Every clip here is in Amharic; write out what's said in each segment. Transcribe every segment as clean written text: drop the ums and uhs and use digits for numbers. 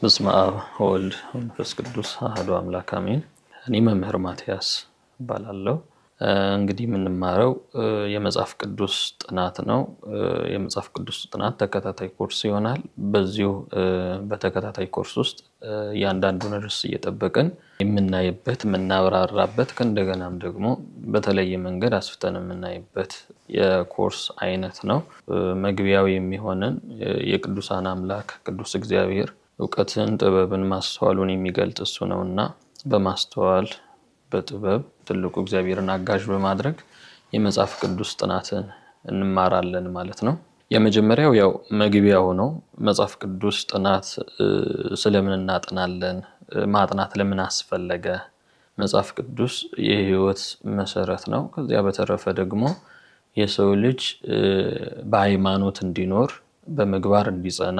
በስመ አብ ወወልድ ወመንፈስ ቅዱስ አሐዱ አምላክ አሜን። እኔ መምህር ማቲያስ እባላለሁ። እንግዲህ የምንማረው የመጽሐፍ ቅዱስ ጥናት ነው። የመጽሐፍ ቅዱስ ጥናት ተከታታይ ኮርስ ይሆናል። በዚሁ በተከታታይ ኮርስ ውስጥ እያንዳንዱን ርዕስ እየጠበቅን የምናይበት የምናብራራበት ከእንደገናም ደግሞ በተለየ መንገድ አስፍተን የምናይበት የኮርስ አይነት ነው። መግቢያው የሚሆነን የቅዱሳን አምላክ ቅዱስ እግዚአብሔር እውቀትን ጥበብን ማስተዋሉን የሚገልጽ እሱ ነውና በማስተዋል በጥበብ ትልቁ እግዚአብሔርን አጋዥ በማድረግ የመጽሐፍ ቅዱስ ጥናትን እንማራለን ማለት ነው። የመጀመሪያው ያው መግቢያው ነው። መጽሐፍ ቅዱስ ጥናት ስለምን እናጠናለን? ማጥናት ለምን አስፈለገ? መጽሐፍ ቅዱስ የህይወት መሰረት ነው። ከዚያ በተረፈ ደግሞ የሰው ልጅ በሃይማኖት እንዲኖር በምግባር እንዲጸና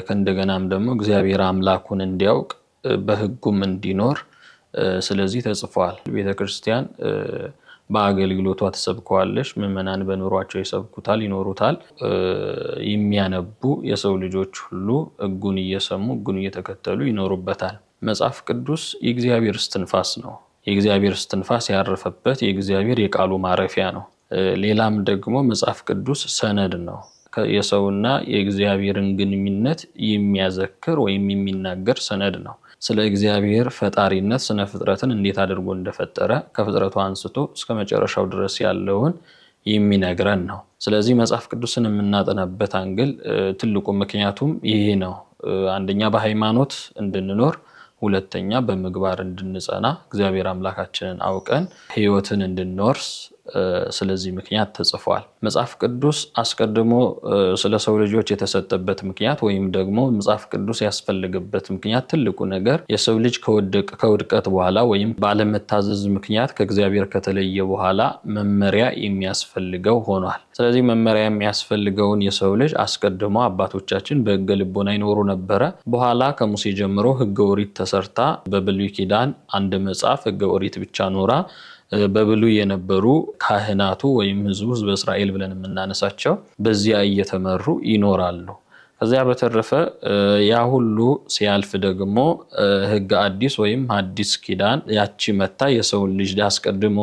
ከእንደገናም ደግሞ እግዚአብሔር አምላኩን እንዲያውቅ በህጉም እንዲኖር ስለዚህ ተጽፏል። ቤተክርስቲያን በአገልግሎቷ ተሰብከዋለች። ምዕመናን በኑሯቸው ይሰብኩታል፣ ይኖሩታል። የሚያነቡ የሰው ልጆች ሁሉ ህጉን እየሰሙ ህጉን እየተከተሉ ይኖሩበታል። መጽሐፍ ቅዱስ የእግዚአብሔር እስትንፋስ ነው። የእግዚአብሔር እስትንፋስ ያረፈበት የእግዚአብሔር የቃሉ ማረፊያ ነው። ሌላም ደግሞ መጽሐፍ ቅዱስ ሰነድ ነው። የሰውና የእግዚአብሔርን ግንኙነት የሚያዘክር ወይም የሚናገር ሰነድ ነው። ስለ እግዚአብሔር ፈጣሪነት ስነ ፍጥረትን እንዴት አድርጎ እንደፈጠረ ከፍጥረቱ አንስቶ እስከ መጨረሻው ድረስ ያለውን የሚነግረን ነው። ስለዚህ መጽሐፍ ቅዱስን የምናጠናበት አንግል ትልቁ ምክንያቱም ይሄ ነው። አንደኛ በሃይማኖት እንድንኖር፣ ሁለተኛ በምግባር እንድንጸና፣ እግዚአብሔር አምላካችንን አውቀን ህይወትን እንድንወርስ ስለዚህ ምክንያት ተጽፏል። መጽሐፍ ቅዱስ አስቀድሞ ስለ ሰው ልጆች የተሰጠበት ምክንያት ወይም ደግሞ መጽሐፍ ቅዱስ ያስፈልገበት ምክንያት ትልቁ ነገር የሰው ልጅ ከውድቀት በኋላ ወይም ባለመታዘዝ ምክንያት ከእግዚአብሔር ከተለየ በኋላ መመሪያ የሚያስፈልገው ሆኗል። ስለዚህ መመሪያ የሚያስፈልገውን የሰው ልጅ አስቀድሞ አባቶቻችን በሕገ ልቦና ይኖሩ ነበረ። በኋላ ከሙሴ ጀምሮ ሕገ ኦሪት ተሰርታ በብሉይ ኪዳን አንድ መጽሐፍ ሕገ ኦሪት ብቻ ኖራ በብሉይ የነበሩ ካህናቱ ወይም ህዝቡ እስራኤል ብለን የምናነሳቸው በዚያ እየተመሩ ይኖራሉ። ከዚያ በተረፈ ያ ሁሉ ሲያልፍ ደግሞ ህግ አዲስ ወይም አዲስ ኪዳን ያቺ መታ የሰውን ልጅ አስቀድሞ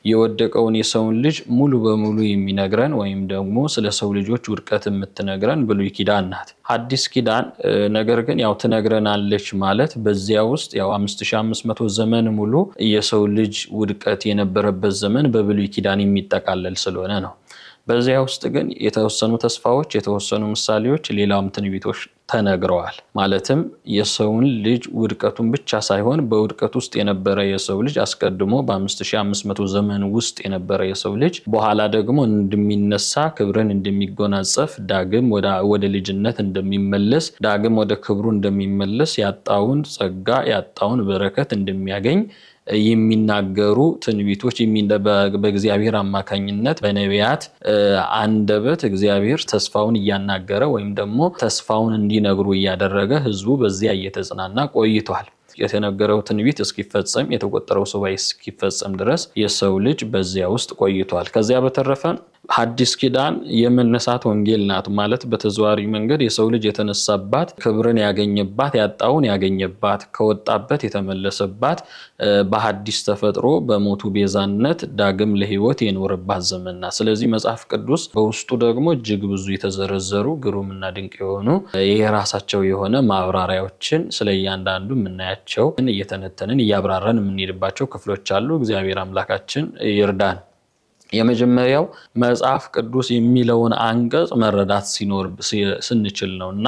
የወደቀውን የሰውን ልጅ ሙሉ በሙሉ የሚነግረን ወይም ደግሞ ስለ ሰው ልጆች ውድቀት የምትነግረን ብሉይ ኪዳን ናት። አዲስ ኪዳን ነገር ግን ያው ትነግረናለች ማለት በዚያ ውስጥ ያው 5500 ዘመን ሙሉ የሰው ልጅ ውድቀት የነበረበት ዘመን በብሉይ ኪዳን የሚጠቃለል ስለሆነ ነው። በዚያ ውስጥ ግን የተወሰኑ ተስፋዎች፣ የተወሰኑ ምሳሌዎች፣ ሌላም ትንቢቶች ተነግረዋል። ማለትም የሰውን ልጅ ውድቀቱን ብቻ ሳይሆን በውድቀት ውስጥ የነበረ የሰው ልጅ አስቀድሞ በ5500 ዘመን ውስጥ የነበረ የሰው ልጅ በኋላ ደግሞ እንደሚነሳ፣ ክብርን እንደሚጎናጸፍ፣ ዳግም ወደ ልጅነት እንደሚመለስ፣ ዳግም ወደ ክብሩ እንደሚመለስ፣ ያጣውን ጸጋ ያጣውን በረከት እንደሚያገኝ የሚናገሩ ትንቢቶች በእግዚአብሔር አማካኝነት በነቢያት አንደበት እግዚአብሔር ተስፋውን እያናገረ ወይም ደግሞ ተስፋውን እንዲነግሩ እያደረገ ህዝቡ በዚያ እየተጽናና ቆይቷል። የተነገረው ትንቢት እስኪፈጸም የተቆጠረው ሱባኤ እስኪፈጸም ድረስ የሰው ልጅ በዚያ ውስጥ ቆይቷል። ከዚያ በተረፈ ሐዲስ ኪዳን የመነሳት ወንጌል ናት። ማለት በተዘዋዋሪ መንገድ የሰው ልጅ የተነሳባት፣ ክብርን ያገኘባት፣ ያጣውን ያገኘባት፣ ከወጣበት የተመለሰባት፣ በሐዲስ ተፈጥሮ በሞቱ ቤዛነት ዳግም ለህይወት የኖረባት ዘመን ናት። ስለዚህ መጽሐፍ ቅዱስ በውስጡ ደግሞ እጅግ ብዙ የተዘረዘሩ ግሩምና ድንቅ የሆኑ የራሳቸው የሆነ ማብራሪያዎችን ስለ እያንዳንዱ የምናያቸው እየተነተንን እያብራራን የምንሄድባቸው ክፍሎች አሉ። እግዚአብሔር አምላካችን ይርዳን። የመጀመሪያው መጽሐፍ ቅዱስ የሚለውን አንቀጽ መረዳት ስንችል ነው እና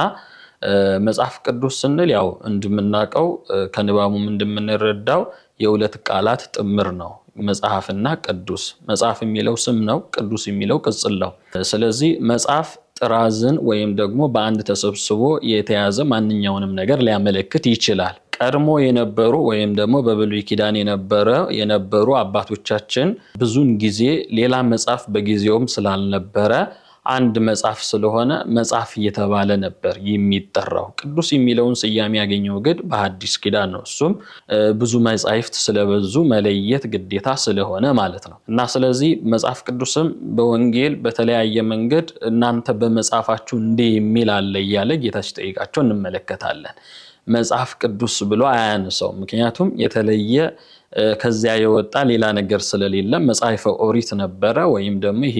መጽሐፍ ቅዱስ ስንል ያው እንደምናውቀው ከንባቡም እንደምንረዳው የሁለት ቃላት ጥምር ነው። መጽሐፍና ቅዱስ። መጽሐፍ የሚለው ስም ነው፣ ቅዱስ የሚለው ቅጽል ነው። ስለዚህ መጽሐፍ ጥራዝን ወይም ደግሞ በአንድ ተሰብስቦ የተያዘ ማንኛውንም ነገር ሊያመለክት ይችላል። ቀድሞ የነበሩ ወይም ደግሞ በብሉይ ኪዳን የነበሩ አባቶቻችን ብዙን ጊዜ ሌላ መጽሐፍ በጊዜውም ስላልነበረ አንድ መጽሐፍ ስለሆነ መጽሐፍ እየተባለ ነበር የሚጠራው። ቅዱስ የሚለውን ስያሜ ያገኘው ግን በሐዲስ ኪዳን ነው። እሱም ብዙ መጻሕፍት ስለበዙ መለየት ግዴታ ስለሆነ ማለት ነው። እና ስለዚህ መጽሐፍ ቅዱስም በወንጌል በተለያየ መንገድ እናንተ በመጽሐፋችሁ እንዲህ የሚል አለ እያለ ጌታ ሲጠይቃቸው እንመለከታለን። መጽሐፍ ቅዱስ ብሎ አያነሳው። ምክንያቱም የተለየ ከዚያ የወጣ ሌላ ነገር ስለሌለ መጽሐፈ ኦሪት ነበረ፣ ወይም ደግሞ ይሄ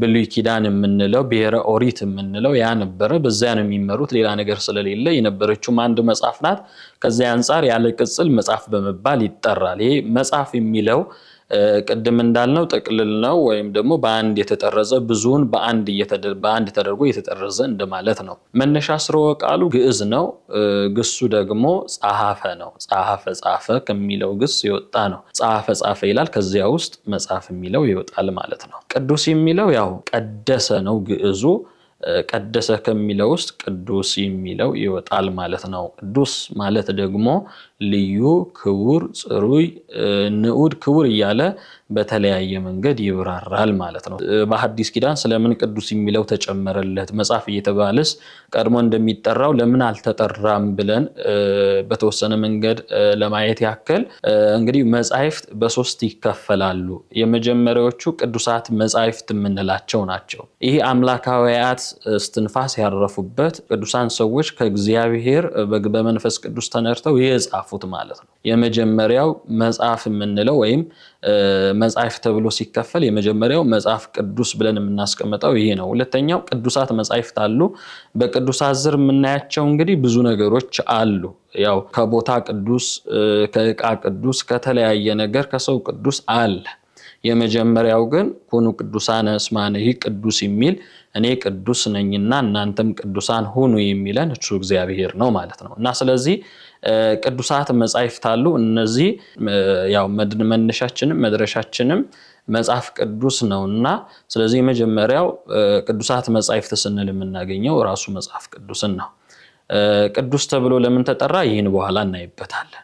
ብሉይ ኪዳን የምንለው ብሔረ ኦሪት የምንለው ያ ነበረ። በዚያ ነው የሚመሩት። ሌላ ነገር ስለሌለ የነበረችውም አንድ መጽሐፍ ናት። ከዚያ አንጻር ያለ ቅጽል መጽሐፍ በመባል ይጠራል። ይሄ መጽሐፍ የሚለው ቅድም እንዳልነው ጥቅልል ነው፣ ወይም ደግሞ በአንድ የተጠረዘ ብዙውን በአንድ ተደርጎ የተጠረዘ እንደማለት ነው። መነሻ ስርወ ቃሉ ግዕዝ ነው። ግሱ ደግሞ ጸሐፈ ነው። ጸሐፈ ጻፈ ከሚለው ግስ የወጣ ነው። ጸሐፈ ጻፈ ይላል። ከዚያ ውስጥ መጽሐፍ የሚለው ይወጣል ማለት ነው። ቅዱስ የሚለው ያው ቀደሰ ነው ግዕዙ። ቀደሰ ከሚለው ውስጥ ቅዱስ የሚለው ይወጣል ማለት ነው። ቅዱስ ማለት ደግሞ ልዩ፣ ክቡር፣ ጽሩይ፣ ንዑድ፣ ክቡር እያለ በተለያየ መንገድ ይብራራል ማለት ነው። በሐዲስ ኪዳን ስለምን ቅዱስ የሚለው ተጨመረለት? መጽሐፍ እየተባለስ ቀድሞ እንደሚጠራው ለምን አልተጠራም ብለን በተወሰነ መንገድ ለማየት ያክል እንግዲህ መጻሕፍት በሶስት ይከፈላሉ። የመጀመሪያዎቹ ቅዱሳት መጻሕፍት የምንላቸው ናቸው። ይህ አምላካውያት እስትንፋስ ያረፉበት ቅዱሳን ሰዎች ከእግዚአብሔር በመንፈስ ቅዱስ ተነርተው የጻፉት ማለት ነው። የመጀመሪያው መጽሐፍ የምንለው ወይም መጽሐፍ ተብሎ ሲከፈል የመጀመሪያው መጽሐፍ ቅዱስ ብለን የምናስቀምጠው ይሄ ነው። ሁለተኛው ቅዱሳት መጻሕፍት አሉ። በቅዱሳት ዝር የምናያቸው እንግዲህ ብዙ ነገሮች አሉ። ያው ከቦታ ቅዱስ፣ ከዕቃ ቅዱስ፣ ከተለያየ ነገር ከሰው ቅዱስ አለ። የመጀመሪያው ግን ኩኑ ቅዱሳነ እስመ አነሂ ቅዱስ የሚል እኔ ቅዱስ ነኝና እናንተም ቅዱሳን ሁኑ የሚለን እሱ እግዚአብሔር ነው ማለት ነው። እና ስለዚህ ቅዱሳት መጻሕፍት አሉ። እነዚህ ያው መነሻችንም መድረሻችንም መጽሐፍ ቅዱስ ነውና ስለዚህ የመጀመሪያው ቅዱሳት መጻሕፍት ስንል የምናገኘው ራሱ መጽሐፍ ቅዱስን ነው። ቅዱስ ተብሎ ለምን ተጠራ? ይህን በኋላ እናይበታለን።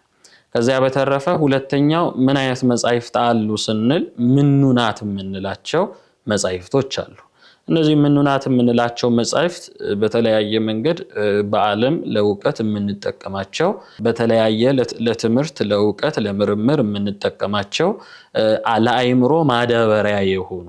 ከዚያ በተረፈ ሁለተኛው ምን አይነት መጻሕፍት አሉ ስንል ምኑናት የምንላቸው መጻሕፍቶች አሉ። እነዚህ ምኑናት የምንላቸው መጻሕፍት በተለያየ መንገድ በዓለም ለእውቀት የምንጠቀማቸው፣ በተለያየ ለትምህርት፣ ለእውቀት፣ ለምርምር የምንጠቀማቸው ለአእምሮ ማዳበሪያ የሆኑ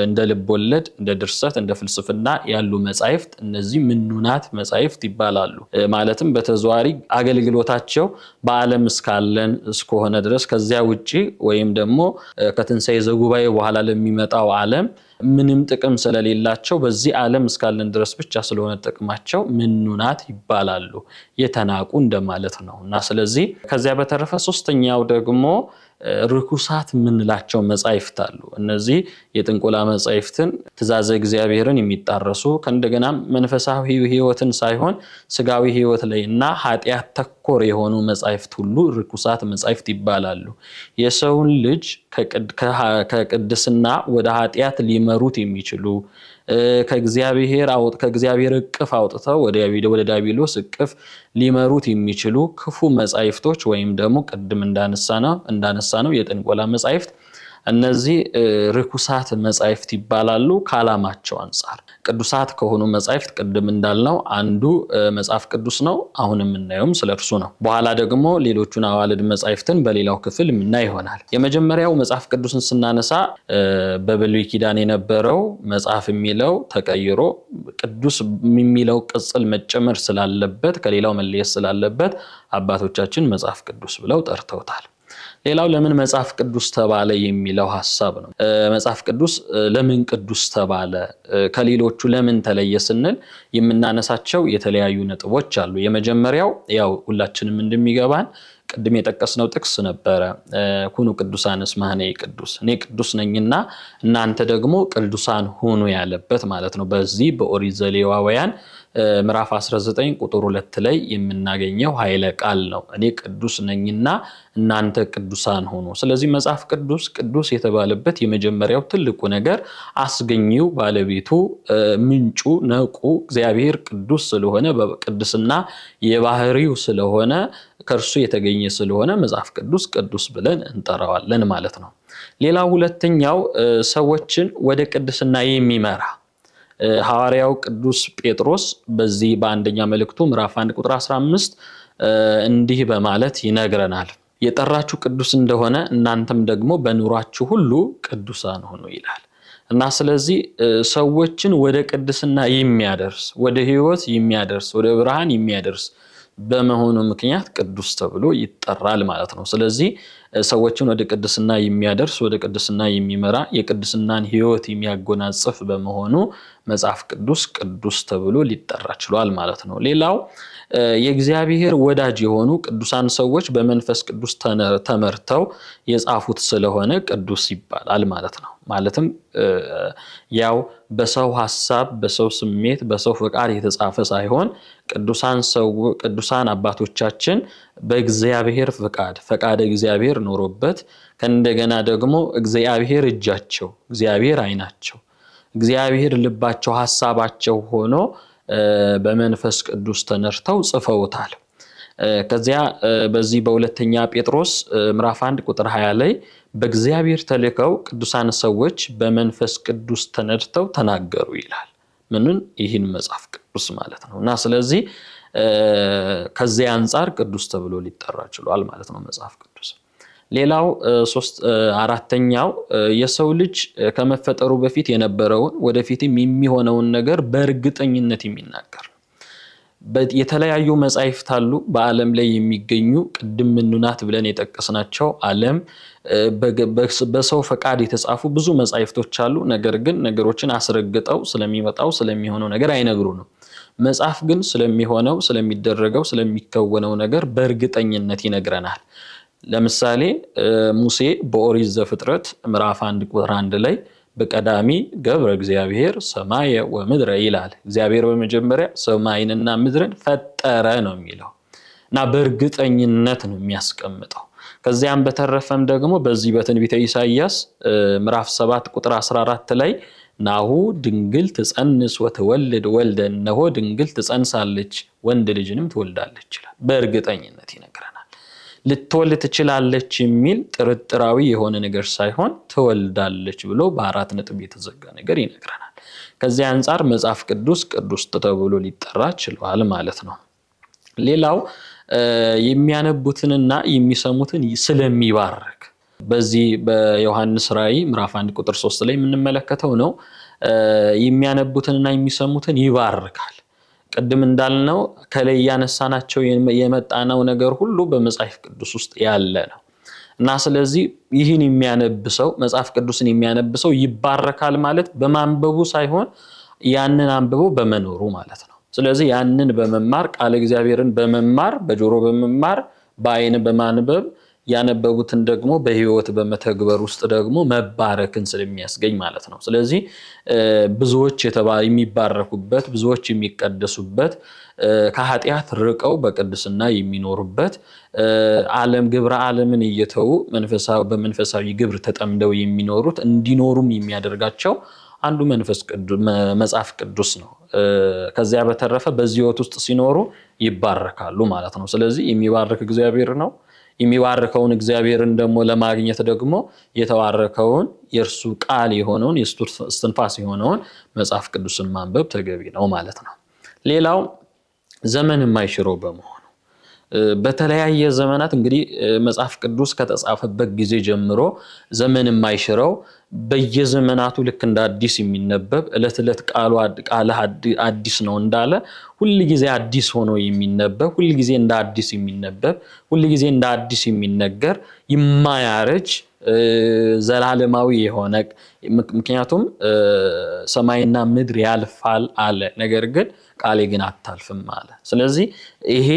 እንደ ልቦለድ፣ እንደ ድርሰት፣ እንደ ፍልስፍና ያሉ መጻሕፍት እነዚህ ምኑናት መጻሕፍት ይባላሉ። ማለትም በተዘዋዋሪ አገልግሎታቸው በዓለም እስካለን እስከሆነ ድረስ ከዚያ ውጪ ወይም ደግሞ ከትንሣኤ ዘጉባኤ በኋላ ለሚመጣው ዓለም ምንም ጥቅም ስለሌላቸው በዚህ ዓለም እስካለን ድረስ ብቻ ስለሆነ ጥቅማቸው ምኑናት ይባላሉ። የተናቁ እንደማለት ነው። እና ስለዚህ ከዚያ በተረፈ ሶስተኛው ደግሞ ርኩሳት የምንላቸው መጻሕፍት አሉ። እነዚህ የጥንቆላ መጻሕፍትን፣ ትእዛዘ እግዚአብሔርን የሚጣረሱ ከእንደገና መንፈሳዊ ሕይወትን ሳይሆን ስጋዊ ሕይወት ላይ እና ኃጢአት ተኮር የሆኑ መጻሕፍት ሁሉ ርኩሳት መጻሕፍት ይባላሉ። የሰውን ልጅ ከቅድስና ወደ ኃጢአት ሊመሩት የሚችሉ ከእግዚአብሔር እቅፍ አውጥተው ወደ ዲያብሎስ እቅፍ ሊመሩት የሚችሉ ክፉ መጻሕፍቶች ወይም ደግሞ ቅድም እንዳነሳነው የጥንቆላ መጻሕፍት እነዚህ ርኩሳት መጻሕፍት ይባላሉ። ከዓላማቸው አንጻር ቅዱሳት ከሆኑ መጻሕፍት ቅድም እንዳልነው አንዱ መጽሐፍ ቅዱስ ነው። አሁን የምናየውም ስለርሱ ነው። በኋላ ደግሞ ሌሎቹን አዋልድ መጻሕፍትን በሌላው ክፍል የምናይ ይሆናል። የመጀመሪያው መጽሐፍ ቅዱስን ስናነሳ በብሉይ ኪዳን የነበረው መጽሐፍ የሚለው ተቀይሮ ቅዱስ የሚለው ቅጽል መጨመር ስላለበት ከሌላው መለየት ስላለበት አባቶቻችን መጽሐፍ ቅዱስ ብለው ጠርተውታል። ሌላው ለምን መጽሐፍ ቅዱስ ተባለ የሚለው ሐሳብ ነው። መጽሐፍ ቅዱስ ለምን ቅዱስ ተባለ፣ ከሌሎቹ ለምን ተለየ ስንል የምናነሳቸው የተለያዩ ነጥቦች አሉ። የመጀመሪያው ያው ሁላችንም እንደሚገባን ቅድም የጠቀስነው ጥቅስ ነበረ። ኩኑ ቅዱሳን እስመ አነሂ ቅዱስ፣ እኔ ቅዱስ ነኝና እናንተ ደግሞ ቅዱሳን ሁኑ ያለበት ማለት ነው። በዚህ በኦሪት ዘሌዋውያን ምዕራፍ 19 ቁጥር 2 ላይ የምናገኘው ኃይለ ቃል ነው። እኔ ቅዱስ ነኝና እናንተ ቅዱሳን ሁኑ። ስለዚህ መጽሐፍ ቅዱስ ቅዱስ የተባለበት የመጀመሪያው ትልቁ ነገር አስገኚው፣ ባለቤቱ፣ ምንጩ፣ ነቁ እግዚአብሔር ቅዱስ ስለሆነ በቅድስና የባህሪው ስለሆነ ከእርሱ የተገኘ ስለሆነ መጽሐፍ ቅዱስ ቅዱስ ብለን እንጠራዋለን ማለት ነው። ሌላው ሁለተኛው ሰዎችን ወደ ቅድስና የሚመራ ሐዋርያው ቅዱስ ጴጥሮስ በዚህ በአንደኛ መልእክቱ ምዕራፍ 1 ቁጥር 15 እንዲህ በማለት ይነግረናል። የጠራችሁ ቅዱስ እንደሆነ እናንተም ደግሞ በኑሯችሁ ሁሉ ቅዱሳን ሁኑ ይላል። እና ስለዚህ ሰዎችን ወደ ቅድስና የሚያደርስ ወደ ሕይወት የሚያደርስ ወደ ብርሃን የሚያደርስ በመሆኑ ምክንያት ቅዱስ ተብሎ ይጠራል ማለት ነው። ስለዚህ ሰዎችን ወደ ቅድስና የሚያደርስ ወደ ቅድስና የሚመራ የቅድስናን ሕይወት የሚያጎናጽፍ በመሆኑ መጽሐፍ ቅዱስ ቅዱስ ተብሎ ሊጠራ ችሏል ማለት ነው። ሌላው የእግዚአብሔር ወዳጅ የሆኑ ቅዱሳን ሰዎች በመንፈስ ቅዱስ ተመርተው የጻፉት ስለሆነ ቅዱስ ይባላል ማለት ነው። ማለትም ያው በሰው ሐሳብ፣ በሰው ስሜት፣ በሰው ፈቃድ የተጻፈ ሳይሆን ቅዱሳን አባቶቻችን በእግዚአብሔር ፈቃደ እግዚአብሔር ኖሮበት ከእንደገና ደግሞ እግዚአብሔር እጃቸው፣ እግዚአብሔር ዓይናቸው፣ እግዚአብሔር ልባቸው፣ ሐሳባቸው ሆኖ በመንፈስ ቅዱስ ተነርተው ጽፈውታል። ከዚያ በዚህ በሁለተኛ ጴጥሮስ ምዕራፍ 1 ቁጥር 20 ላይ በእግዚአብሔር ተልከው ቅዱሳን ሰዎች በመንፈስ ቅዱስ ተነድተው ተናገሩ ይላል። ይህን መጽሐፍ ቅዱስ ማለት ነው። እና ስለዚህ ከዚያ አንጻር ቅዱስ ተብሎ ሊጠራ ችሏል ማለት ነው መጽሐፍ ቅዱስ። ሌላው አራተኛው የሰው ልጅ ከመፈጠሩ በፊት የነበረውን ወደፊትም የሚሆነውን ነገር በእርግጠኝነት የሚናገር ነው። የተለያዩ መጻሕፍት አሉ በዓለም ላይ የሚገኙ ቅድም ምኑናት ብለን የጠቀስናቸው ዓለም በሰው ፈቃድ የተጻፉ ብዙ መጻሕፍቶች አሉ። ነገር ግን ነገሮችን አስረግጠው ስለሚመጣው ስለሚሆነው ነገር አይነግሩንም። መጽሐፍ ግን ስለሚሆነው ስለሚደረገው ስለሚከወነው ነገር በእርግጠኝነት ይነግረናል። ለምሳሌ ሙሴ በኦሪት ዘፍጥረት ምዕራፍ 1 ቁጥር 1 ላይ በቀዳሚ ገብረ እግዚአብሔር ሰማየ ወምድረ ይላል። እግዚአብሔር በመጀመሪያ ሰማይንና ምድርን ፈጠረ ነው የሚለው እና በእርግጠኝነት ነው የሚያስቀምጠው። ከዚያም በተረፈም ደግሞ በዚህ በትንቢተ ኢሳይያስ ምዕራፍ 7 ቁጥር 14 ላይ ናሁ ድንግል ትጸንስ ወትወልድ ወልደ፣ እነሆ ድንግል ትጸንሳለች ወንድ ልጅንም ትወልዳለች ይላል። በእርግጠኝነት ይነግረናል። ልትወልድ ትችላለች የሚል ጥርጥራዊ የሆነ ነገር ሳይሆን ትወልዳለች ብሎ በአራት ነጥብ የተዘጋ ነገር ይነግረናል። ከዚህ አንጻር መጽሐፍ ቅዱስ ቅዱስ ተብሎ ሊጠራ ችሏል ማለት ነው። ሌላው የሚያነቡትንና የሚሰሙትን ስለሚባርክ በዚህ በዮሐንስ ራእይ ምዕራፍ 1 ቁጥር 3 ላይ የምንመለከተው ነው። የሚያነቡትንና የሚሰሙትን ይባርካል። ቅድም እንዳልነው ከላይ ያነሳናቸው የመጣነው ነገር ሁሉ በመጽሐፍ ቅዱስ ውስጥ ያለ ነው እና ስለዚህ ይህን የሚያነብሰው መጽሐፍ ቅዱስን የሚያነብሰው ይባረካል ማለት በማንበቡ ሳይሆን ያንን አንብቦ በመኖሩ ማለት ነው። ስለዚህ ያንን በመማር ቃል እግዚአብሔርን በመማር በጆሮ በመማር በአይን በማንበብ ያነበቡትን ደግሞ በሕይወት በመተግበር ውስጥ ደግሞ መባረክን ስለሚያስገኝ ማለት ነው። ስለዚህ ብዙዎች የሚባረኩበት ብዙዎች የሚቀደሱበት ከኃጢአት ርቀው በቅድስና የሚኖሩበት ግብረ ዓለምን እየተዉ በመንፈሳዊ ግብር ተጠምደው የሚኖሩት እንዲኖሩም የሚያደርጋቸው አንዱ መጽሐፍ ቅዱስ ነው። ከዚያ በተረፈ በዚህ ሕይወት ውስጥ ሲኖሩ ይባረካሉ ማለት ነው። ስለዚህ የሚባርክ እግዚአብሔር ነው። የሚባርከውን እግዚአብሔርን ደግሞ ለማግኘት ደግሞ የተባረከውን የእርሱ ቃል የሆነውን የእሱ እስትንፋስ የሆነውን መጽሐፍ ቅዱስን ማንበብ ተገቢ ነው ማለት ነው። ሌላው ዘመን የማይሽረው በመሆኑ በተለያየ ዘመናት እንግዲህ መጽሐፍ ቅዱስ ከተጻፈበት ጊዜ ጀምሮ ዘመን የማይሽረው በየዘመናቱ ልክ እንደ አዲስ የሚነበብ ዕለት ዕለት ቃል አዲስ ነው እንዳለ ሁል ጊዜ አዲስ ሆኖ የሚነበብ ሁል ጊዜ እንደ አዲስ የሚነበብ ሁል ጊዜ እንደ አዲስ የሚነገር የማያረጅ ዘላለማዊ የሆነ ምክንያቱም ሰማይና ምድር ያልፋል አለ፣ ነገር ግን ቃሌ ግን አታልፍም አለ። ስለዚህ ይሄ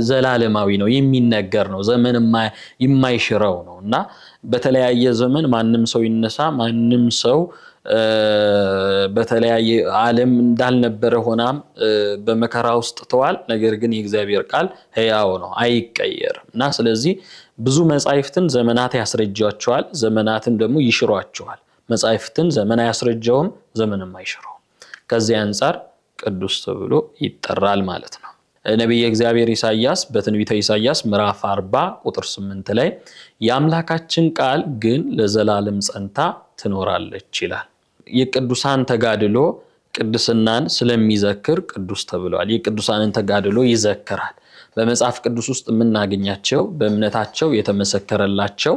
ዘላለማዊ ነው፣ የሚነገር ነው፣ ዘመን የማይሽረው ነው እና በተለያየ ዘመን ማንም ሰው ይነሳ ማንም ሰው በተለያየ ዓለም እንዳልነበረ ሆናም በመከራ ውስጥ ተዋል። ነገር ግን የእግዚአብሔር ቃል ሕያው ነው፣ አይቀየርም እና ስለዚህ ብዙ መጻሕፍትን ዘመናት ያስረጃቸዋል፣ ዘመናትን ደግሞ ይሽሯቸዋል። መጻሕፍትን ዘመን አያስረጃውም፣ ዘመንም አይሽረውም። ከዚህ አንጻር ቅዱስ ተብሎ ይጠራል ማለት ነው። ነቢየ እግዚአብሔር ኢሳይያስ በትንቢተ ኢሳይያስ ምዕራፍ 40 ቁጥር 8 ላይ የአምላካችን ቃል ግን ለዘላለም ጸንታ ትኖራለች ይላል። የቅዱሳን ተጋድሎ ቅድስናን ስለሚዘክር ቅዱስ ተብሏል። የቅዱሳንን ተጋድሎ ይዘክራል። በመጽሐፍ ቅዱስ ውስጥ የምናገኛቸው በእምነታቸው የተመሰከረላቸው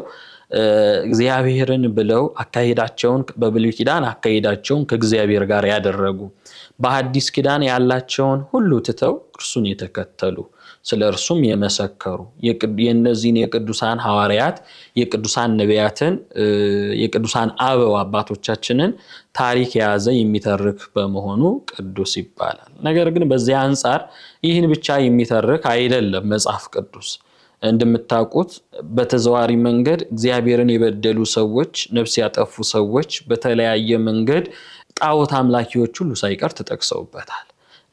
እግዚአብሔርን ብለው አካሄዳቸውን በብሉይ ኪዳን አካሄዳቸውን ከእግዚአብሔር ጋር ያደረጉ በሐዲስ ኪዳን ያላቸውን ሁሉ ትተው እርሱን የተከተሉ ስለ እርሱም የመሰከሩ የእነዚህን የቅዱሳን ሐዋርያት የቅዱሳን ነቢያትን የቅዱሳን አበው አባቶቻችንን ታሪክ የያዘ የሚተርክ በመሆኑ ቅዱስ ይባላል። ነገር ግን በዚያ አንጻር ይህን ብቻ የሚተርክ አይደለም መጽሐፍ ቅዱስ። እንደምታውቁት በተዘዋሪ መንገድ እግዚአብሔርን የበደሉ ሰዎች፣ ነፍስ ያጠፉ ሰዎች በተለያየ መንገድ ጣዖት አምላኪዎች ሁሉ ሳይቀር ተጠቅሰውበታል።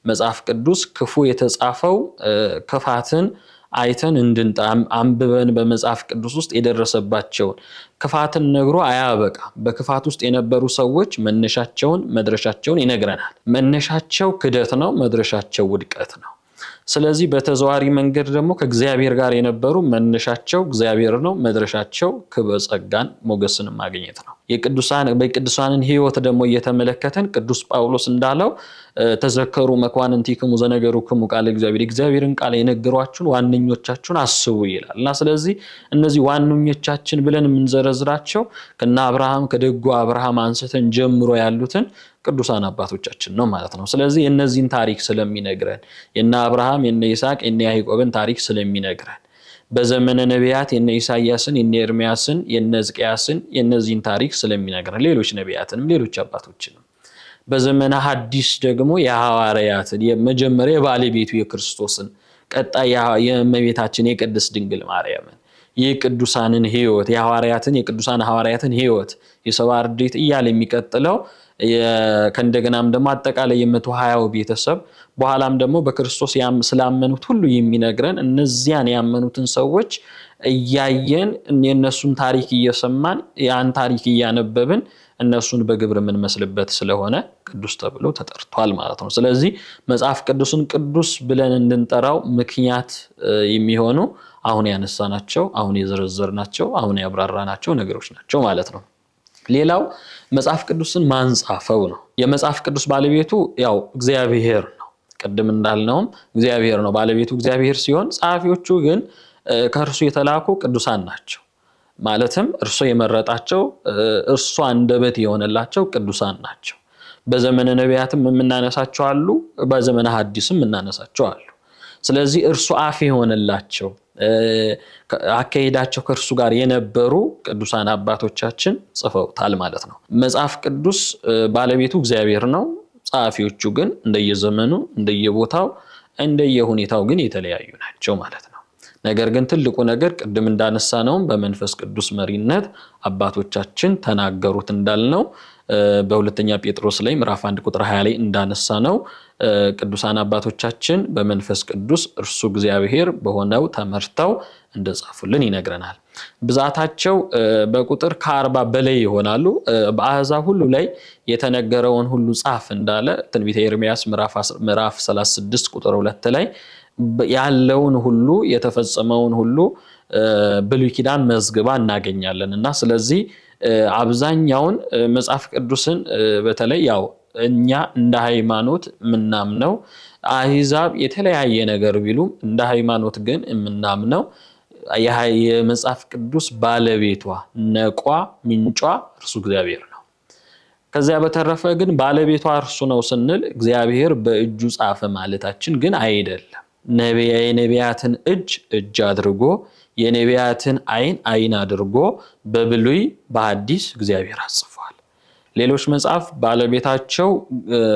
መጽሐፍ ቅዱስ ክፉ የተጻፈው ክፋትን አይተን እንድንጣም አንብበን በመጽሐፍ ቅዱስ ውስጥ የደረሰባቸውን ክፋትን ነግሮ አያበቃ። በክፋት ውስጥ የነበሩ ሰዎች መነሻቸውን መድረሻቸውን ይነግረናል። መነሻቸው ክደት ነው፣ መድረሻቸው ውድቀት ነው። ስለዚህ በተዘዋሪ መንገድ ደግሞ ከእግዚአብሔር ጋር የነበሩ መነሻቸው እግዚአብሔር ነው፣ መድረሻቸው ክብረ ጸጋን ሞገስን ማግኘት ነው። የቅዱሳንን ሕይወት ደግሞ እየተመለከተን ቅዱስ ጳውሎስ እንዳለው ተዘከሩ መኳንንቲክሙ ዘነገሩክሙ ቃለ እግዚአብሔር፣ እግዚአብሔርን ቃል የነገሯችሁን ዋነኞቻችሁን አስቡ ይላል እና ስለዚህ እነዚህ ዋነኞቻችን ብለን የምንዘረዝራቸው ከነ አብርሃም ከደጉ አብርሃም አንስተን ጀምሮ ያሉትን ቅዱሳን አባቶቻችን ነው ማለት ነው። ስለዚህ የነዚህን ታሪክ ስለሚነግረን የነ አብርሃም የነ ይስሐቅ የነ ያዕቆብን ታሪክ ስለሚነግረን በዘመነ ነቢያት የነ ኢሳያስን የነ ኤርሚያስን የነ ሕዝቅያስን የነዚህን ታሪክ ስለሚነግረን ሌሎች ነቢያትንም ሌሎች አባቶችንም በዘመነ ሐዲስ ደግሞ የሐዋርያትን የመጀመሪያ ባለቤቱ የክርስቶስን ቀጣይ የእመቤታችን የቅድስት ድንግል ማርያምን የቅዱሳንን ሕይወት የሐዋርያትን የቅዱሳን ሐዋርያትን ሕይወት የሰብዓ አርድእት እያለ የሚቀጥለው ከእንደገናም ደግሞ አጠቃላይ የ120 ቤተሰብ በኋላም ደግሞ በክርስቶስ ስላመኑት ሁሉ የሚነግረን እነዚያን ያመኑትን ሰዎች እያየን የነሱን ታሪክ እየሰማን ያን ታሪክ እያነበብን እነሱን በግብር የምንመስልበት ስለሆነ ቅዱስ ተብሎ ተጠርቷል ማለት ነው። ስለዚህ መጽሐፍ ቅዱስን ቅዱስ ብለን እንድንጠራው ምክንያት የሚሆኑ አሁን ያነሳናቸው አሁን የዘረዘርናቸው አሁን ያብራራናቸው ነገሮች ናቸው ማለት ነው። ሌላው መጽሐፍ ቅዱስን ማን ጻፈው ነው። የመጽሐፍ ቅዱስ ባለቤቱ ያው እግዚአብሔር ነው። ቅድም እንዳልነውም እግዚአብሔር ነው ባለቤቱ እግዚአብሔር ሲሆን ጸሐፊዎቹ ግን ከእርሱ የተላኩ ቅዱሳን ናቸው። ማለትም እርሱ የመረጣቸው እርሱ አንደበት የሆነላቸው ቅዱሳን ናቸው። በዘመነ ነቢያትም የምናነሳቸው አሉ፣ በዘመነ ሐዲስም የምናነሳቸው አሉ። ስለዚህ እርሱ አፍ የሆነላቸው አካሄዳቸው ከእርሱ ጋር የነበሩ ቅዱሳን አባቶቻችን ጽፈውታል ማለት ነው። መጽሐፍ ቅዱስ ባለቤቱ እግዚአብሔር ነው። ጸሐፊዎቹ ግን እንደየዘመኑ እንደየቦታው እንደየሁኔታው ግን የተለያዩ ናቸው ማለት ነው። ነገር ግን ትልቁ ነገር ቅድም እንዳነሳ ነው በመንፈስ ቅዱስ መሪነት አባቶቻችን ተናገሩት እንዳልነው በሁለተኛ ጴጥሮስ ላይ ምዕራፍ 1 ቁጥር 20 ላይ እንዳነሳ ነው ቅዱሳን አባቶቻችን በመንፈስ ቅዱስ እርሱ እግዚአብሔር በሆነው ተመርተው እንደጻፉልን ይነግረናል። ብዛታቸው በቁጥር ከ40 በላይ ይሆናሉ። በአሕዛብ ሁሉ ላይ የተነገረውን ሁሉ ጻፍ እንዳለ ትንቢተ ኤርምያስ ምዕራፍ 36 ቁጥር 2 ላይ ያለውን ሁሉ የተፈጸመውን ሁሉ ብሉይ ኪዳን መዝግባ እናገኛለን እና ስለዚህ አብዛኛውን መጽሐፍ ቅዱስን በተለይ ያው እኛ እንደ ሃይማኖት ምናምነው አሕዛብ የተለያየ ነገር ቢሉም እንደ ሃይማኖት ግን ምናምነው የመጽሐፍ ቅዱስ ባለቤቷ ነቋ ምንጯ እርሱ እግዚአብሔር ነው። ከዚያ በተረፈ ግን ባለቤቷ እርሱ ነው ስንል እግዚአብሔር በእጁ ጻፈ ማለታችን ግን አይደለም። የነቢያትን እጅ አድርጎ የነቢያትን አይን አድርጎ በብሉይ በሐዲስ እግዚአብሔር አጽፏል። ሌሎች መጽሐፍ ባለቤታቸው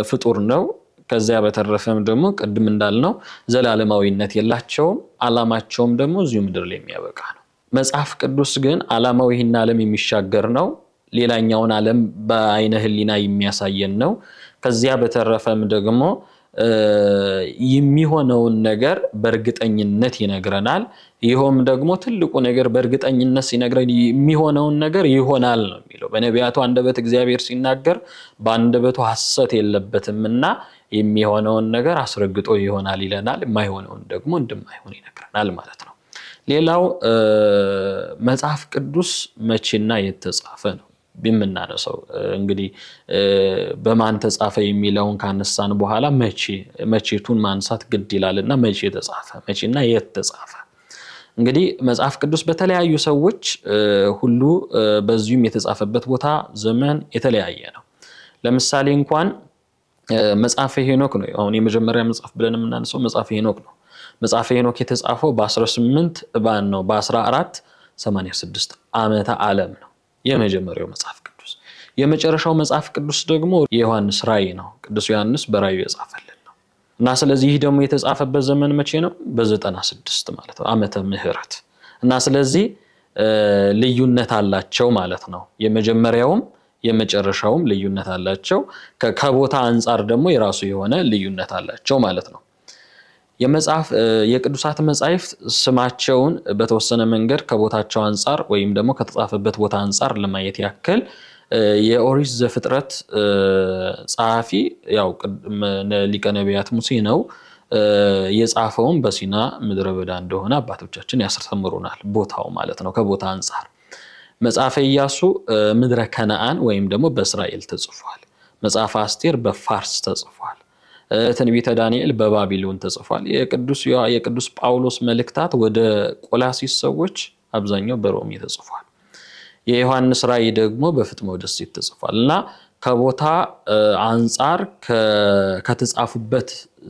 ፍጡር ነው። ከዚያ በተረፈም ደግሞ ቅድም እንዳልነው ዘላለማዊነት የላቸውም። ዓላማቸውም ደግሞ እዚሁ ምድር ላይ የሚያበቃ ነው። መጽሐፍ ቅዱስ ግን ዓላማው ይህን ዓለም የሚሻገር ነው። ሌላኛውን ዓለም በአይነ ህሊና የሚያሳየን ነው። ከዚያ በተረፈም ደግሞ የሚሆነውን ነገር በእርግጠኝነት ይነግረናል። ይኸውም ደግሞ ትልቁ ነገር በእርግጠኝነት ሲነግረን የሚሆነውን ነገር ይሆናል ነው የሚለው። በነቢያቱ አንደበት እግዚአብሔር ሲናገር በአንደበቱ ሐሰት የለበትምና የሚሆነውን ነገር አስረግጦ ይሆናል ይለናል። የማይሆነውን ደግሞ እንደማይሆን ይነግረናል ማለት ነው። ሌላው መጽሐፍ ቅዱስ መቼና የተጻፈ ነው። የምናነሳው። እንግዲህ በማን ተጻፈ የሚለውን ካነሳን በኋላ መቼቱን ማንሳት ግድ ይላልና መቼ ተጻፈ፣ መቼና የት ተጻፈ። እንግዲህ መጽሐፍ ቅዱስ በተለያዩ ሰዎች ሁሉ በዚሁም የተጻፈበት ቦታ ዘመን የተለያየ ነው። ለምሳሌ እንኳን መጽሐፈ ሄኖክ ነው አሁን የመጀመሪያ መጽሐፍ ብለን የምናነሳው መጽሐፈ ሄኖክ ነው። መጽሐፈ ሄኖክ የተጻፈው በ1486 ዓመተ ዓለም ነው የመጀመሪያው መጽሐፍ ቅዱስ። የመጨረሻው መጽሐፍ ቅዱስ ደግሞ የዮሐንስ ራእይ ነው። ቅዱስ ዮሐንስ በራእዩ የጻፈልን ነው እና ስለዚህ ይህ ደግሞ የተጻፈበት ዘመን መቼ ነው? በ96 ማለት ነው ዓመተ ምህረት እና ስለዚህ ልዩነት አላቸው ማለት ነው። የመጀመሪያውም የመጨረሻውም ልዩነት አላቸው። ከቦታ አንፃር ደግሞ የራሱ የሆነ ልዩነት አላቸው ማለት ነው። የቅዱሳት መጻሕፍት ስማቸውን በተወሰነ መንገድ ከቦታቸው አንፃር ወይም ደግሞ ከተጻፈበት ቦታ አንፃር ለማየት ያክል የኦሪት ዘፍጥረት ጸሐፊ ያው ሊቀ ነቢያት ሙሴ ነው። የጻፈውን በሲና ምድረ በዳ እንደሆነ አባቶቻችን ያስተምሩናል፣ ቦታው ማለት ነው ከቦታ አንፃር። መጽሐፈ ኢያሱ ምድረ ከነዓን ወይም ደግሞ በእስራኤል ተጽፏል። መጽሐፈ አስቴር በፋርስ ተጽፏል። ትንቢተ ዳንኤል በባቢሎን ተጽፏል። የቅዱስ ጳውሎስ መልእክታት ወደ ቆላሲስ ሰዎች አብዛኛው በሮም ተጽፏል። የዮሐንስ ራእይ ደግሞ በፍጥሞ ደሴት ተጽፏል እና ከቦታ አንፃር ከተጻፉበት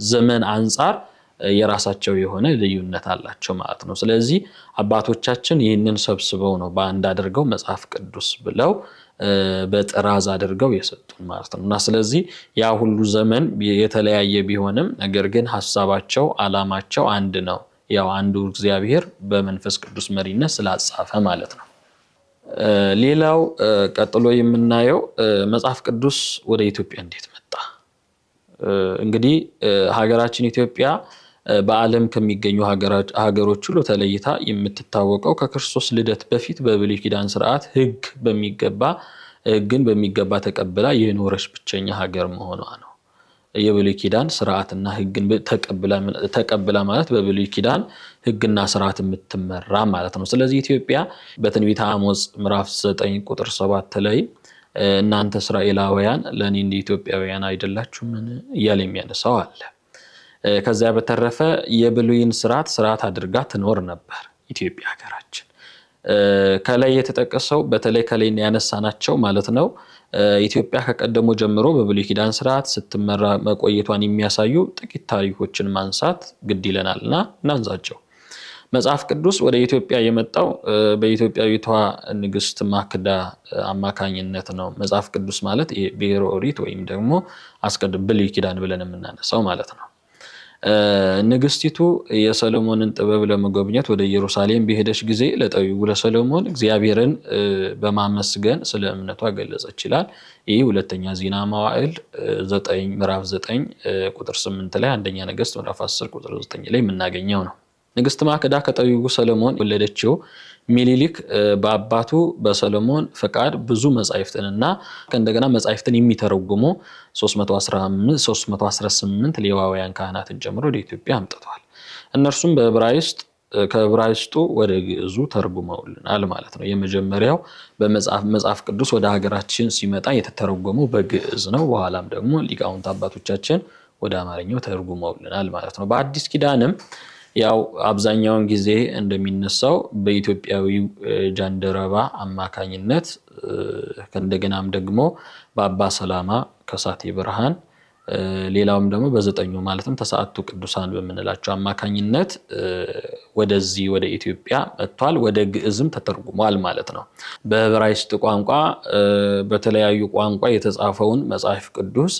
ዘመን አንፃር የራሳቸው የሆነ ልዩነት አላቸው ማለት ነው። ስለዚህ አባቶቻችን ይህንን ሰብስበው ነው በአንድ አድርገው መጽሐፍ ቅዱስ ብለው በጥራዝ አድርገው የሰጡን ማለት ነው እና ስለዚህ ያ ሁሉ ዘመን የተለያየ ቢሆንም ነገር ግን ሐሳባቸው ዓላማቸው አንድ ነው። ያው አንዱ እግዚአብሔር በመንፈስ ቅዱስ መሪነት ስላጻፈ ማለት ነው። ሌላው ቀጥሎ የምናየው መጽሐፍ ቅዱስ ወደ ኢትዮጵያ እንዴት መጣ? እንግዲህ ሀገራችን ኢትዮጵያ በዓለም ከሚገኙ ሀገሮች ሁሉ ተለይታ የምትታወቀው ከክርስቶስ ልደት በፊት በብሉይ ኪዳን ስርዓት ሕግን በሚገባ ተቀብላ የኖረች ብቸኛ ሀገር መሆኗ ነው። የብሉይ ኪዳን ስርዓትና ሕግን ተቀብላ ማለት በብሉይ ኪዳን ሕግና ስርዓት የምትመራ ማለት ነው። ስለዚህ ኢትዮጵያ በትንቢተ አሞጽ ምዕራፍ 9 ቁጥር 7 ላይ እናንተ እስራኤላውያን ለእኔ እንደ ኢትዮጵያውያን አይደላችሁምን እያለ የሚያነሳው አለ። ከዚያ በተረፈ የብሉይን ስርዓት አድርጋ ትኖር ነበር ኢትዮጵያ ሀገራችን። ከላይ የተጠቀሰው በተለይ ከላይ ያነሳናቸው ማለት ነው ኢትዮጵያ ከቀደሞ ጀምሮ በብሉይ ኪዳን ስርዓት ስትመራ መቆየቷን የሚያሳዩ ጥቂት ታሪኮችን ማንሳት ግድ ይለናልና እናንሳቸው። መጽሐፍ ቅዱስ ወደ ኢትዮጵያ የመጣው በኢትዮጵያዊቷ ንግስት ማክዳ አማካኝነት ነው። መጽሐፍ ቅዱስ ማለት ብሔረ ኦሪት ወይም ደግሞ አስቀድሞ ብሉይ ኪዳን ብለን የምናነሳው ማለት ነው። ንግስቲቱ የሰሎሞንን ጥበብ ለመጎብኘት ወደ ኢየሩሳሌም በሄደች ጊዜ ለጠቢቡ ለሰሎሞን እግዚአብሔርን በማመስገን ስለ እምነቷ ገለጸች ይላል። ይህ ሁለተኛ ዜና መዋዕል 9 ምዕራፍ 9 ቁጥር 8 ላይ፣ አንደኛ ነገሥት ምዕራፍ 10 ቁጥር 9 ላይ የምናገኘው ነው። ንግስት ማክዳ ከጠቢቡ ሰሎሞን ወለደችው ሚኒሊክ በአባቱ በሰሎሞን ፈቃድ ብዙ መጻሕፍትንና እንደገና መጻሕፍትን የሚተረጉሙ 318 ሌዋውያን ካህናትን ጨምሮ ወደ ኢትዮጵያ አምጥቷል። እነርሱም ከዕብራይስጡ ወደ ግዕዙ ተርጉመውልናል ማለት ነው። የመጀመሪያው መጽሐፍ ቅዱስ ወደ ሀገራችን ሲመጣ የተተረጎመው በግዕዝ ነው። በኋላም ደግሞ ሊቃውንት አባቶቻችን ወደ አማርኛው ተርጉመውልናል ማለት ነው። በአዲስ ኪዳንም ያው አብዛኛውን ጊዜ እንደሚነሳው በኢትዮጵያዊ ጃንደረባ አማካኝነት ከእንደገናም ደግሞ በአባ ሰላማ ከሳቴ ብርሃን ሌላውም ደግሞ በዘጠኙ ማለትም ተሰዓቱ ቅዱሳን በምንላቸው አማካኝነት ወደዚህ ወደ ኢትዮጵያ መጥቷል። ወደ ግዕዝም ተተርጉሟል ማለት ነው። በዕብራይስጥ ቋንቋ በተለያዩ ቋንቋ የተጻፈውን መጽሐፍ ቅዱስ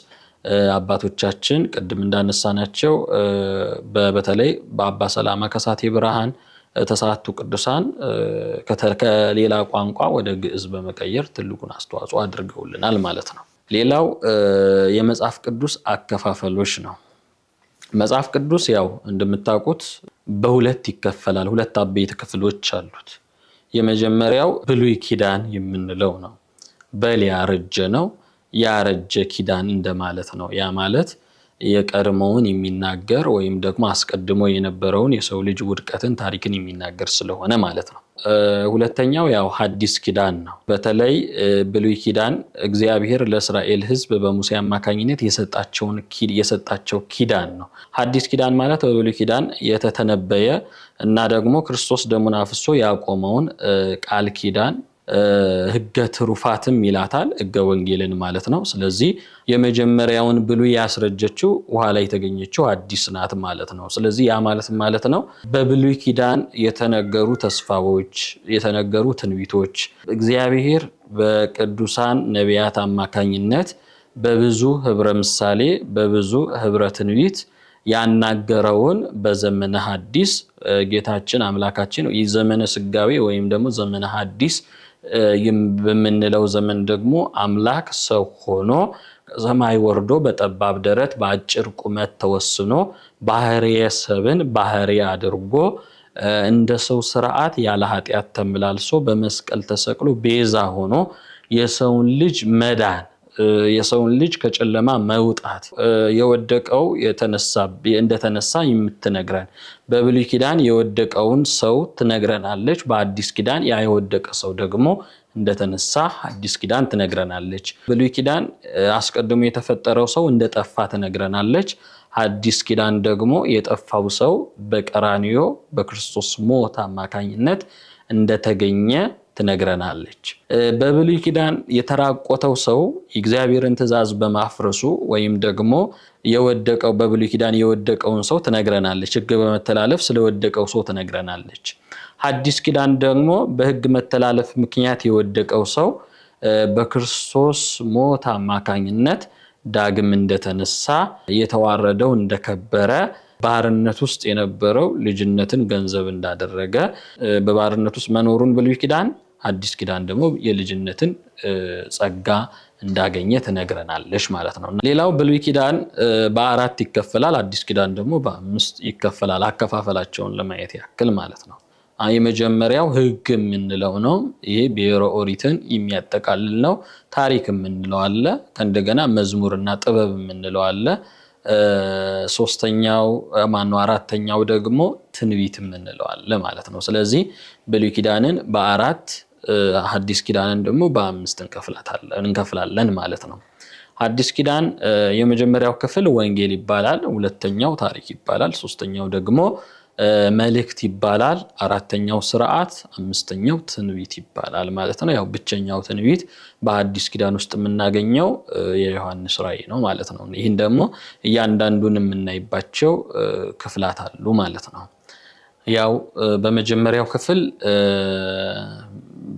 አባቶቻችን ቅድም እንዳነሳናቸው በተለይ በአባ ሰላማ ከሳቴ ብርሃን ተሰዓቱ ቅዱሳን ከሌላ ቋንቋ ወደ ግዕዝ በመቀየር ትልቁን አስተዋጽኦ አድርገውልናል ማለት ነው። ሌላው የመጽሐፍ ቅዱስ አከፋፈሎች ነው። መጽሐፍ ቅዱስ ያው እንደምታውቁት በሁለት ይከፈላል። ሁለት አበይት ክፍሎች አሉት። የመጀመሪያው ብሉይ ኪዳን የምንለው ነው። በል ያረጀ ነው። ያረጀ ኪዳን እንደማለት ነው። ያ ማለት የቀድሞውን የሚናገር ወይም ደግሞ አስቀድሞ የነበረውን የሰው ልጅ ውድቀትን ታሪክን የሚናገር ስለሆነ ማለት ነው። ሁለተኛው ያው ሐዲስ ኪዳን ነው። በተለይ ብሉይ ኪዳን እግዚአብሔር ለእስራኤል ሕዝብ በሙሴ አማካኝነት የሰጣቸው ኪዳን ነው። ሐዲስ ኪዳን ማለት በብሉይ ኪዳን የተተነበየ እና ደግሞ ክርስቶስ ደሙን አፍሶ ያቆመውን ቃል ኪዳን ሕገ ትሩፋትም ይላታል፣ ሕገ ወንጌልን ማለት ነው። ስለዚህ የመጀመሪያውን ብሉይ ያስረጀችው ኋላ የተገኘችው አዲስ ናት ማለት ነው። ስለዚህ ያ ማለት ነው በብሉይ ኪዳን የተነገሩ ተስፋዎች፣ የተነገሩ ትንቢቶች እግዚአብሔር በቅዱሳን ነቢያት አማካኝነት በብዙ ህብረ ምሳሌ በብዙ ህብረ ትንቢት ያናገረውን በዘመነ ሐዲስ ጌታችን አምላካችን የዘመነ ስጋዌ ወይም ደግሞ ዘመነ ሐዲስ በምንለው ዘመን ደግሞ አምላክ ሰው ሆኖ ከሰማይ ወርዶ በጠባብ ደረት በአጭር ቁመት ተወስኖ ባህርየ ሰብን ባህርይ አድርጎ እንደ ሰው ስርዓት ያለ ኃጢአት ተመላልሶ በመስቀል ተሰቅሎ ቤዛ ሆኖ የሰውን ልጅ መዳን የሰውን ልጅ ከጨለማ መውጣት የወደቀው እንደተነሳ የምትነግረን በብሉይ ኪዳን የወደቀውን ሰው ትነግረናለች። በአዲስ ኪዳን ያ የወደቀ ሰው ደግሞ እንደተነሳ አዲስ ኪዳን ትነግረናለች። ብሉይ ኪዳን አስቀድሞ የተፈጠረው ሰው እንደጠፋ ትነግረናለች። አዲስ ኪዳን ደግሞ የጠፋው ሰው በቀራንዮ በክርስቶስ ሞት አማካኝነት እንደተገኘ ትነግረናለች። በብሉይ ኪዳን የተራቆተው ሰው የእግዚአብሔርን ትእዛዝ በማፍረሱ ወይም ደግሞ የወደቀው በብሉይ ኪዳን የወደቀውን ሰው ትነግረናለች። ሕግ በመተላለፍ ስለወደቀው ሰው ትነግረናለች። አዲስ ኪዳን ደግሞ በሕግ መተላለፍ ምክንያት የወደቀው ሰው በክርስቶስ ሞት አማካኝነት ዳግም እንደተነሳ የተዋረደው እንደከበረ ባርነት ውስጥ የነበረው ልጅነትን ገንዘብ እንዳደረገ በባርነት ውስጥ መኖሩን ብሉይ ኪዳን አዲስ ኪዳን ደግሞ የልጅነትን ጸጋ እንዳገኘ ትነግረናለች ማለት ነው። ሌላው ብሉይ ኪዳን በአራት ይከፈላል፣ አዲስ ኪዳን ደግሞ በአምስት ይከፈላል። አከፋፈላቸውን ለማየት ያክል ማለት ነው። የመጀመሪያው ሕግ የምንለው ነው። ይሄ ብሔረ ኦሪትን የሚያጠቃልል ነው። ታሪክ የምንለው አለ። ከእንደገና መዝሙርና ጥበብ የምንለው አለ። አራተኛው ደግሞ ትንቢት የምንለው አለ ማለት ነው። ስለዚህ ብሉይ ኪዳንን በአራት ሐዲስ ኪዳንን ደግሞ በአምስት እንከፍላለን ማለት ነው። ሐዲስ ኪዳን የመጀመሪያው ክፍል ወንጌል ይባላል። ሁለተኛው ታሪክ ይባላል። ሶስተኛው ደግሞ መልእክት ይባላል። አራተኛው ስርዓት፣ አምስተኛው ትንቢት ይባላል ማለት ነው። ያው ብቸኛው ትንቢት በሐዲስ ኪዳን ውስጥ የምናገኘው የዮሐንስ ራእይ ነው ማለት ነው። ይህን ደግሞ እያንዳንዱን የምናይባቸው ክፍላት አሉ ማለት ነው። ያው በመጀመሪያው ክፍል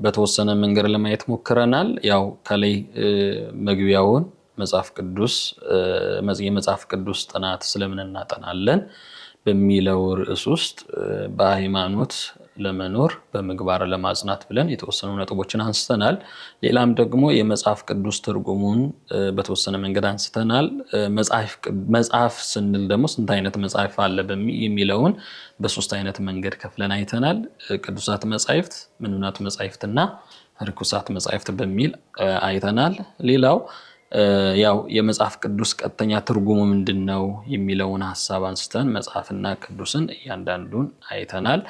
በተወሰነ መንገድ ለማየት ሞክረናል። ያው ከላይ መግቢያውን የመጽሐፍ ቅዱስ ጥናት ስለምን እናጠናለን በሚለው ርዕስ ውስጥ በሃይማኖት ለመኖር በምግባር ለማጽናት ብለን የተወሰኑ ነጥቦችን አንስተናል። ሌላም ደግሞ የመጽሐፍ ቅዱስ ትርጉሙን በተወሰነ መንገድ አንስተናል። መጽሐፍ ስንል ደግሞ ስንት አይነት መጽሐፍ አለ የሚለውን በሶስት አይነት መንገድ ከፍለን አይተናል። ቅዱሳት መጻሕፍት፣ ምንውናት መጻሕፍትና ርኩሳት መጻሕፍት በሚል አይተናል። ሌላው ያው የመጽሐፍ ቅዱስ ቀጥተኛ ትርጉሙ ምንድነው የሚለውን ሐሳብ አንስተን መጽሐፍና ቅዱስን እያንዳንዱን አይተናል።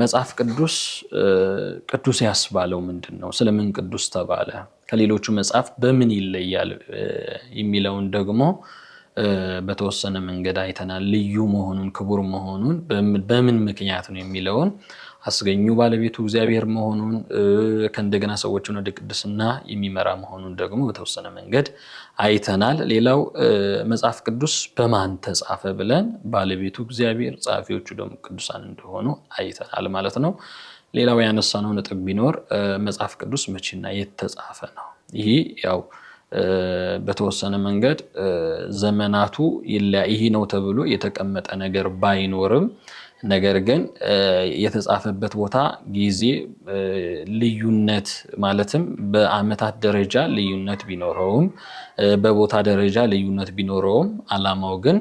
መጽሐፍ ቅዱስ ያስባለው ምንድነው? ስለምን ቅዱስ ተባለ? ከሌሎቹ መጽሐፍ በምን ይለያል የሚለውን ደግሞ በተወሰነ መንገድ አይተናል። ልዩ መሆኑን ክቡር መሆኑን በምን ምክንያት ነው የሚለውን አስገኙ ባለቤቱ እግዚአብሔር መሆኑን ከእንደገና ሰዎችን ወደ ቅድስና የሚመራ መሆኑን ደግሞ በተወሰነ መንገድ አይተናል። ሌላው መጽሐፍ ቅዱስ በማን ተጻፈ ብለን ባለቤቱ እግዚአብሔር ጸሐፊዎቹ ደግሞ ቅዱሳን እንደሆኑ አይተናል ማለት ነው። ሌላው ያነሳነው ነጥብ ቢኖር መጽሐፍ ቅዱስ መቼና የት ተጻፈ ነው። ይሄ ያው በተወሰነ መንገድ ዘመናቱ ይህ ነው ተብሎ የተቀመጠ ነገር ባይኖርም ነገር ግን የተጻፈበት ቦታ ጊዜ ልዩነት ማለትም በዓመታት ደረጃ ልዩነት ቢኖረውም በቦታ ደረጃ ልዩነት ቢኖረውም ዓላማው ግን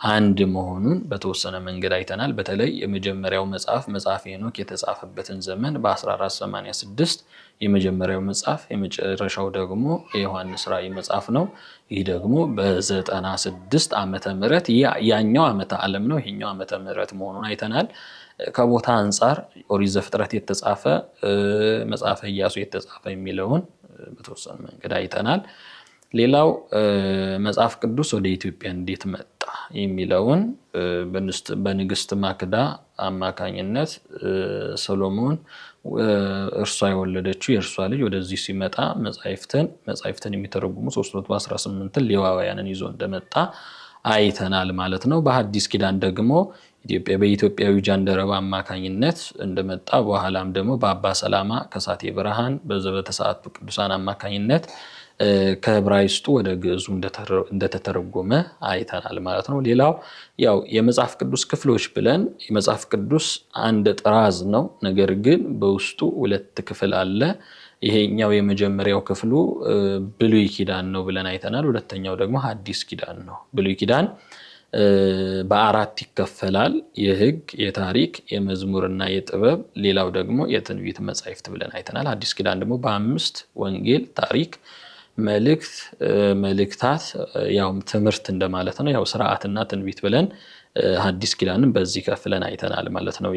አንድ መሆኑን በተወሰነ መንገድ አይተናል። በተለይ የመጀመሪያው መጽሐፍ ሄኖክ የተጻፈበትን ዘመን በ1486 የመጀመሪያው መጽሐፍ፣ የመጨረሻው ደግሞ የዮሐንስ ራእይ መጽሐፍ ነው። ይህ ደግሞ በ96 ዓመተ ምህረት ያኛው ዓመተ ዓለም ነው፣ ይሄኛው ዓመተ ምህረት መሆኑን አይተናል። ከቦታ አንጻር ኦሪት ዘፍጥረት የተጻፈ መጽሐፈ ኢያሱ የተጻፈ የሚለውን በተወሰነ መንገድ አይተናል። ሌላው መጽሐፍ ቅዱስ ወደ ኢትዮጵያ እንዴት መጣ የሚለውን በንግስት ማክዳ አማካኝነት ሰሎሞን እርሷ የወለደችው የእርሷ ልጅ ወደዚህ ሲመጣ መጻሕፍትን የሚተረጉሙ 318 ሌዋውያንን ይዞ እንደመጣ አይተናል ማለት ነው። በሐዲስ ኪዳን ደግሞ በኢትዮጵያዊ ጃንደረባ አማካኝነት እንደመጣ በኋላም ደግሞ በአባ ሰላማ ከሳቴ ብርሃን በዘበተሰዓቱ ቅዱሳን አማካኝነት ከዕብራይስጡ ወደ ግዕዙ እንደተተረጎመ አይተናል ማለት ነው። ሌላው ያው የመጽሐፍ ቅዱስ ክፍሎች ብለን የመጽሐፍ ቅዱስ አንድ ጥራዝ ነው፣ ነገር ግን በውስጡ 2 ክፍል አለ። ይሄኛው የመጀመሪያው ክፍሉ ብሉይ ኪዳን ነው ብለን አይተናል። ሁለተኛው ደግሞ ሐዲስ ኪዳን ነው። ብሉይ ኪዳን በ4 ይከፈላል። የሕግ፣ የታሪክ፣ የመዝሙርና የጥበብ፣ ሌላው ደግሞ የትንቢት መጻሕፍት ብለን አይተናል። ሐዲስ ኪዳን ደግሞ በ5 ወንጌል፣ ታሪክ፣ መልእክታት ያው ትምህርት እንደማለት ነው። ያው ስርዓትና ትንቢት ብለን ሐዲስ ኪዳንን በዚህ ከፍለን አይተናል ማለት ነው።